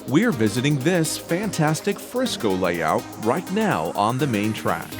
We're visiting this fantastic Frisco layout right now on the main track.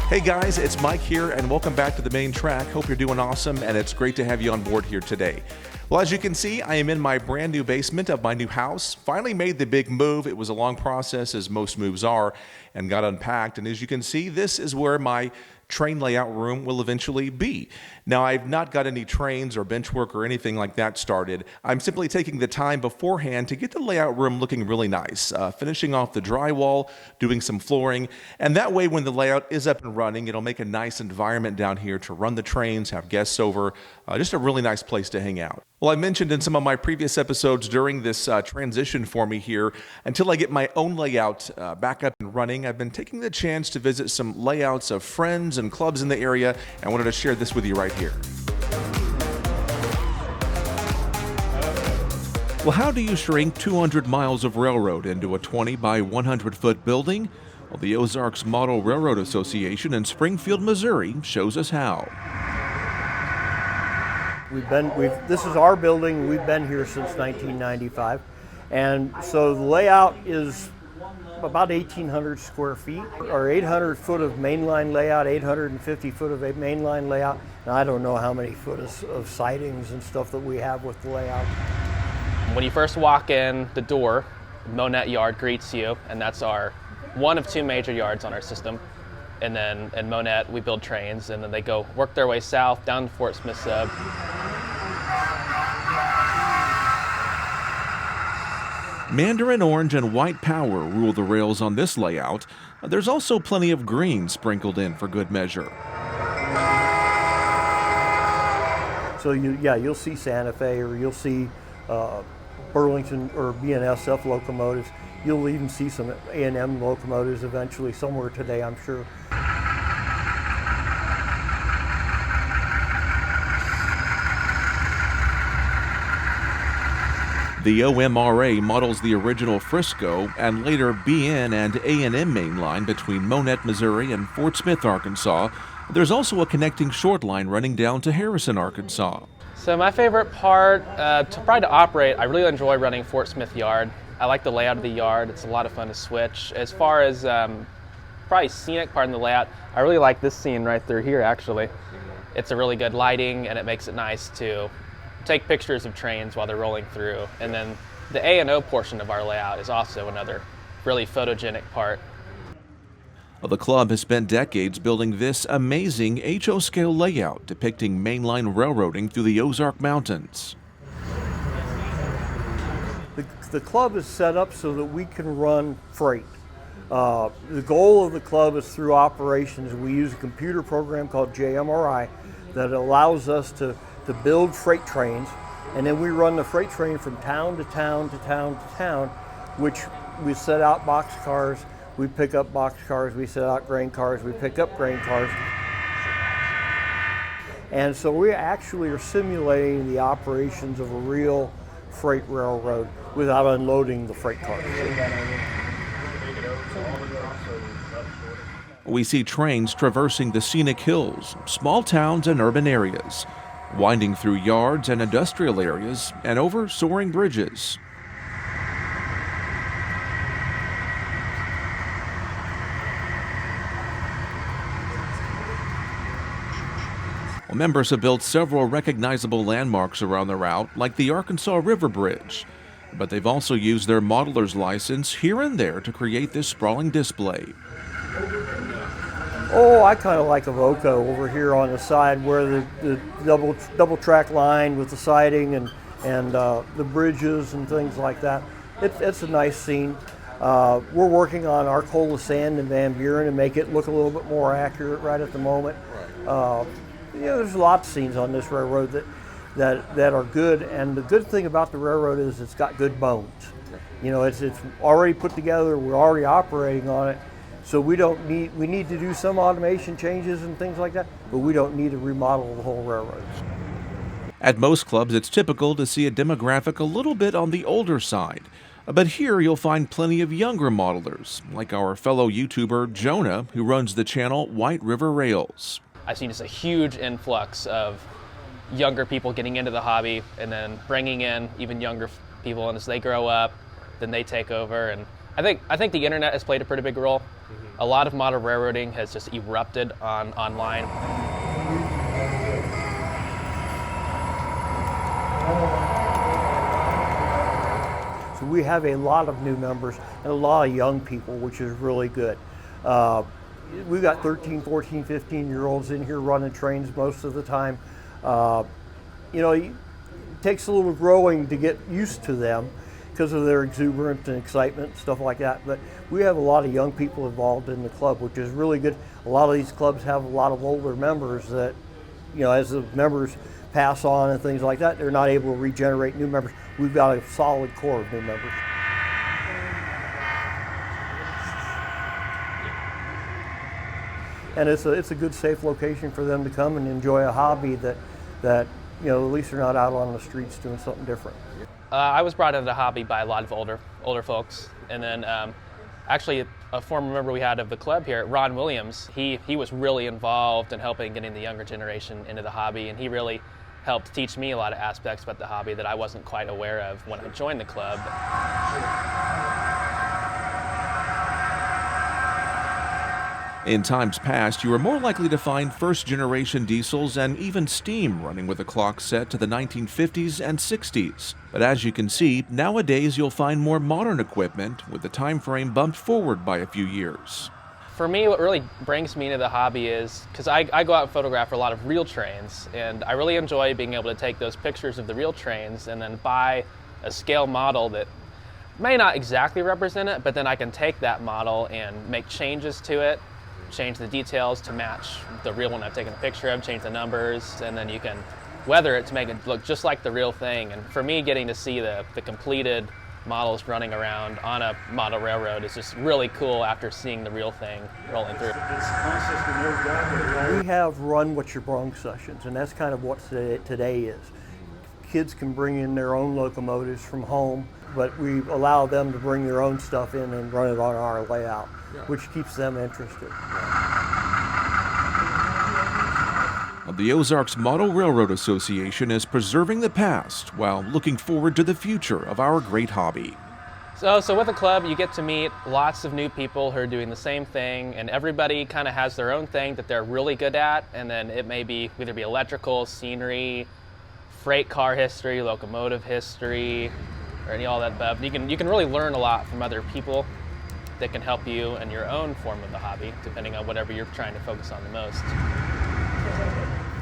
Hey guys, it's Mike here and welcome back to the main track. Hope you're doing awesome and it's great to have you on board here today. Well, as you can see, I am in my brand new basement of my new house. Finally made the big move. It was a long process, as most moves are, and got unpacked. And as you can see, this is where my train layout room will eventually be. Now, I've not got any trains or bench work or anything like that started. I'm simply taking the time beforehand to get the layout room looking really nice, finishing off the drywall, doing some flooring, and that way when the layout is up and running, it'll make a nice environment down here to run the trains, have guests over, just a really nice place to hang out. Well, I mentioned in some of my previous episodes during this transition for me here, until I get my own layout back up and running, I've been taking the chance to visit some layouts of friends and clubs in the area, and I wanted to share this with you right here. Well, how do you shrink 200 miles of railroad into a 20 by 100 foot building? Well, the Ozarks Model Railroad Association in Springfield, Missouri shows us how. This is our building. We've been here since 1995, and so the layout is about 1,800 square feet, or 800 foot of mainline layout, 850 foot of a mainline layout, and I don't know how many foot of sidings and stuff that we have with the layout. When you first walk in the door, Monette Yard greets you, and that's our one of two major yards on our system. And then in Monette, we build trains, and then they go work their way south down to Fort Smith Sub. Mandarin orange and white power rule the rails on this layout. There's also plenty of green sprinkled in for good measure. So you'll see Santa Fe, or you'll see Burlington or BNSF locomotives. You'll even see some A&M locomotives eventually somewhere today, I'm sure. The OMRA models the original Frisco and later BN and A&M main line between Monette, Missouri and Fort Smith, Arkansas. There's also a connecting short line running down to Harrison, Arkansas. So my favorite part, to operate, I really enjoy running Fort Smith Yard. I like the layout of the yard. It's a lot of fun to switch. As far as probably scenic part in the layout, I really like this scene right through here, actually. It's a really good lighting, and it makes it nice to take pictures of trains while they're rolling through. And then the A&O portion of our layout is also another really photogenic part. Well, the club has spent decades building this amazing HO scale layout depicting mainline railroading through the Ozark Mountains. The club is set up so that we can run freight. The goal of the club is through operations. We use a computer program called JMRI that allows us to build freight trains, and then we run the freight train from town to town to town to town, which we set out box cars, we pick up box cars, we set out grain cars, we pick up grain cars. And so we actually are simulating the operations of a real freight railroad without unloading the freight cars. We see trains traversing the scenic hills, small towns and urban areas, winding through yards and industrial areas and over soaring bridges. Well, members have built several recognizable landmarks around the route, like the Arkansas River Bridge, but they've also used their modeler's license here and there to create this sprawling display. Oh, I kind of like Avoca over here on the side where the double track line with the siding and the bridges and things like that. It's a nice scene. We're working on Arcola Sand and Van Buren to make it look a little bit more accurate right at the moment. There's lots of scenes on this railroad that are good, and the good thing about the railroad is it's got good bones. It's already put together, we're already operating on it. So we need to do some automation changes and things like that, but we don't need to remodel the whole railroad. At most clubs, it's typical to see a demographic a little bit on the older side. But here you'll find plenty of younger modelers, like our fellow YouTuber Jonah, who runs the channel White River Rails. I've seen just a huge influx of younger people getting into the hobby and then bringing in even younger people, and as they grow up, then they take over. And I think the internet has played a pretty big role. A lot of model railroading has just erupted online. So we have a lot of new members and a lot of young people, which is really good. We've got 13, 14, 15-year-olds in here running trains most of the time. You know, it takes a little growing to get used to them because of their exuberance and excitement and stuff like that. But we have a lot of young people involved in the club, which is really good. A lot of these clubs have a lot of older members that, you know, as the members pass on and things like that, they're not able to regenerate new members. We've got a solid core of new members. And it's a good, safe location for them to come and enjoy a hobby that you know, at least they're not out on the streets doing something different. I was brought into the hobby by a lot of older folks, and then actually a former member we had of the club here, Ron Williams, he was really involved in helping getting the younger generation into the hobby, and he really helped teach me a lot of aspects about the hobby that I wasn't quite aware of when I joined the club. In times past, you were more likely to find first-generation diesels and even steam running with a clock set to the 1950s and 60s. But as you can see, nowadays you'll find more modern equipment with the time frame bumped forward by a few years. For me, what really brings me into the hobby is, because I go out and photograph a lot of real trains, and I really enjoy being able to take those pictures of the real trains and then buy a scale model that may not exactly represent it, but then I can take that model and make changes to it, change the details to match the real one I've taken a picture of, change the numbers, and then you can weather it to make it look just like the real thing. And for me, getting to see the completed models running around on a model railroad is just really cool after seeing the real thing rolling through. We have run what you brung sessions, and that's kind of what today is. Kids can bring in their own locomotives from home, but we allow them to bring their own stuff in and run it on our layout, which keeps them interested. The Ozarks Model Railroad Association is preserving the past while looking forward to the future of our great hobby. So with the club, you get to meet lots of new people who are doing the same thing, and everybody kind of has their own thing that they're really good at, and then it may be either be electrical, scenery, freight car history, locomotive history, or all that above. You can really learn a lot from other people that can help you in your own form of the hobby, depending on whatever you're trying to focus on the most.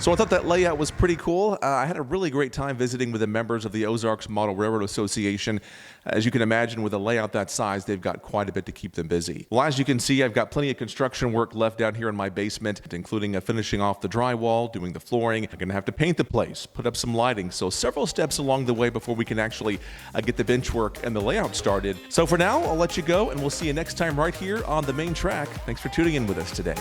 So I thought that layout was pretty cool. I had a really great time visiting with the members of the Ozarks Model Railroad Association. As you can imagine, with a layout that size, they've got quite a bit to keep them busy. Well, as you can see, I've got plenty of construction work left down here in my basement, including finishing off the drywall, doing the flooring. I'm going to have to paint the place, put up some lighting. So several steps along the way before we can actually get the bench work and the layout started. So for now, I'll let you go, and we'll see you next time right here on the main track. Thanks for tuning in with us today.